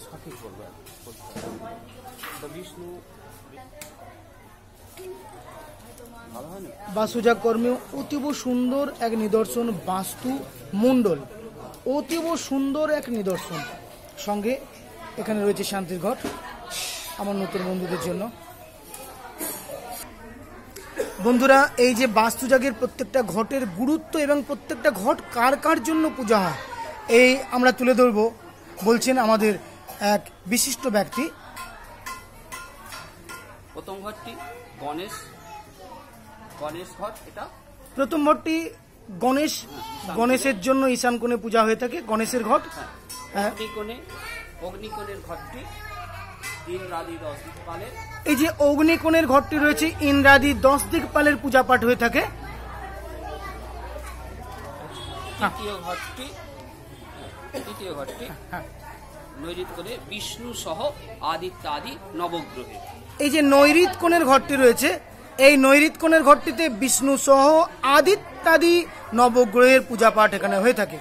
সঠিক বলবো বিষ্ণু বাস্তুজাগ কর্মে অতীব সুন্দর এক নিদর্শন বাস্তু মণ্ডল, অতীব সুন্দর এক নিদর্শন। সঙ্গে এখানে রয়েছে শান্তির ঘট আমার নতুন বন্ধুদের জন্য। বন্ধুরা, এই যে বাস্তুজাগের প্রত্যেকটা ঘটের গুরুত্ব এবং প্রত্যেকটা ঘট কার কার জন্য পূজা হয় এই আমরা তুলে ধরবো, বলছেন আমাদের এক বিশিষ্ট ব্যক্তি। প্রথম ঘরটি গণেশ ঘট। এটা প্রথম ঘরটি গণেশের জন্য ঈশান কোণে পূজা হয়ে থাকে, গণেশের ঘট। অগ্নিকোণের ঘরটি ইন্দ্রাদি 10 দিকপালের। এই যে অগ্নিকোণের ঘরটি রয়েছে ইন্দ্রাদি 10 দিকপালের পূজা পাঠ হয়ে থাকে। তৃতীয় ঘরটি নৈঋত কোণে বিষ্ণু সহ আদিত্য আদি নবগ্রহে। এই যে নৈঋত কোণের ঘরটি রয়েছে, এই নৈঋত কোণের ঘরটিতে বিষ্ণু সহ আদিত্যাদি নবগ্রহের পূজা পাঠ এখানে হয়ে থাকে।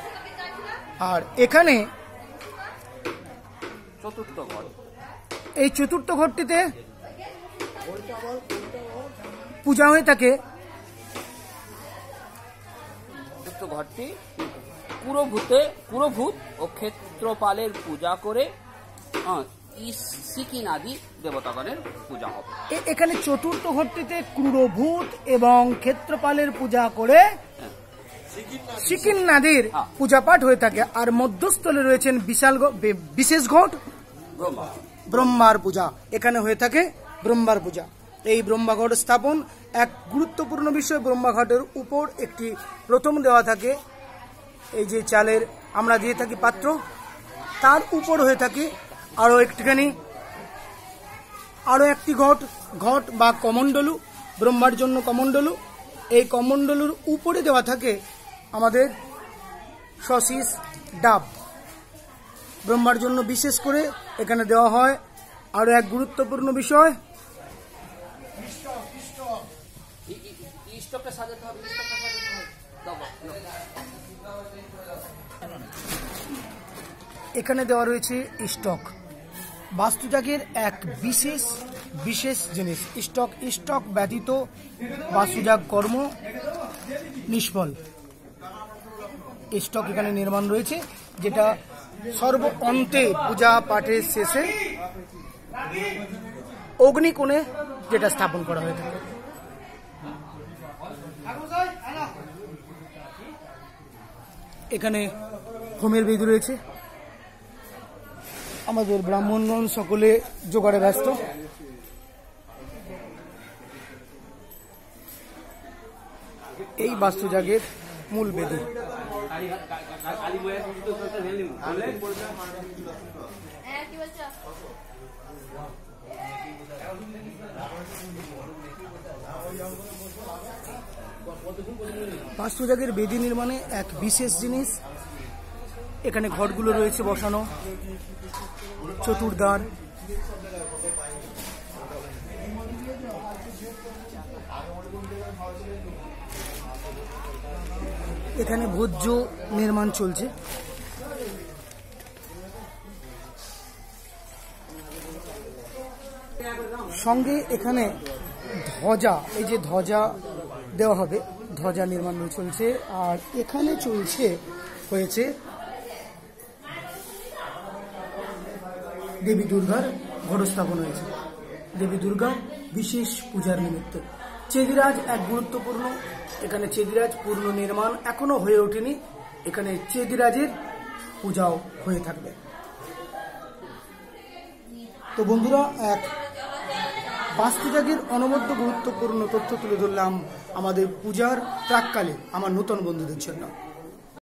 আর এখানে চতুর্থ ঘর, এই চতুর্থ ঘরটিতে পূজা হয়ে থাকে। চতুর্থ ঘরটি পুরভূত ও ক্ষেত্রপালের পূজা করে সিকিন আদি দেবতাগণের পূজা হবে। এখানে চতুর্থ ঘরটিতে ক্রুরভূত এবং ক্ষেত্রপালের পূজা করে সিকিন নাদির পূজা পাঠ হয়ে থাকে। আর মধ্যস্থলে রয়েছেন বিশেষ ঘট ব্রহ্মার পূজা, এখানে হয়ে থাকে ব্রহ্মার পূজা। এই ব্রহ্মাঘট স্থাপন এক গুরুত্বপূর্ণ বিষয়। ব্রহ্মাঘটের উপর একটি প্রথম দেওয়া থাকে, এই যে চালের আমরা দিয়ে থাকি পাত্র, তার উপর হয়ে থাকে আরো একটি ঘট বা কমণ্ডলু, ব্রহ্মার জন্য কমণ্ডলু। এই কমণ্ডলুর উপরে দেওয়া থাকে আমাদের শশীষ ডাব। ব্রহ্মার জন্য বিশেষ করে এখানে দেওয়া হয় আরো এক গুরুত্বপূর্ণ বিষয়, এখানে দেওয়া রয়েছে স্টক। বাস্তুজাগের এক বিশেষ জিনিস স্টক ব্যতীত বাস্তুজাগ কর্ম নিষ্ফল। স্টক এখানে নির্মাণ রয়েছে, যেটা সর্ব অন্তে পূজা পাঠের শেষে অগ্নিকোণে যেটা স্থাপন করা হয়ে থাকে। এখানে হোমের বেদি রয়েছে, আমাদের ব্রাহ্মণগণ সকলে জোগাড়ে ব্যস্ত। এই বাস্তুজাগের মূল বেদি। বাস্তুজাগের বেদি নির্মাণে এক বিশেষ জিনিস, এখানে ঘটগুলো রয়েছে বসানো, চতুর্দ্বার, এখানে ভোজ্য নির্মাণ চলছে। সঙ্গে এখানে ধ্বজা, এই যে ধ্বজা দেওয়া হবে, ধ্বজা নির্মাণ চলছে। আর এখানে হয়েছে দেবী দুর্গার ঘট স্থাপন হয়েছে, দেবী দুর্গার বিশেষ পূজার নিমিত্তে। চেদিরাজ এক গুরুত্বপূর্ণ, এখানে চেদিরাজ পূর্ণ নির্মাণ এখনো হয়ে ওঠেনি, এখানে চেদিরাজের পূজাও হয়ে থাকবে। তো বন্ধুরা, এক বাস্তুজাগের অনবদ্য গুরুত্বপূর্ণ তথ্য তুলে ধরলাম আমাদের পূজার প্রাককালে আমার নতুন বন্ধুদের জন্য।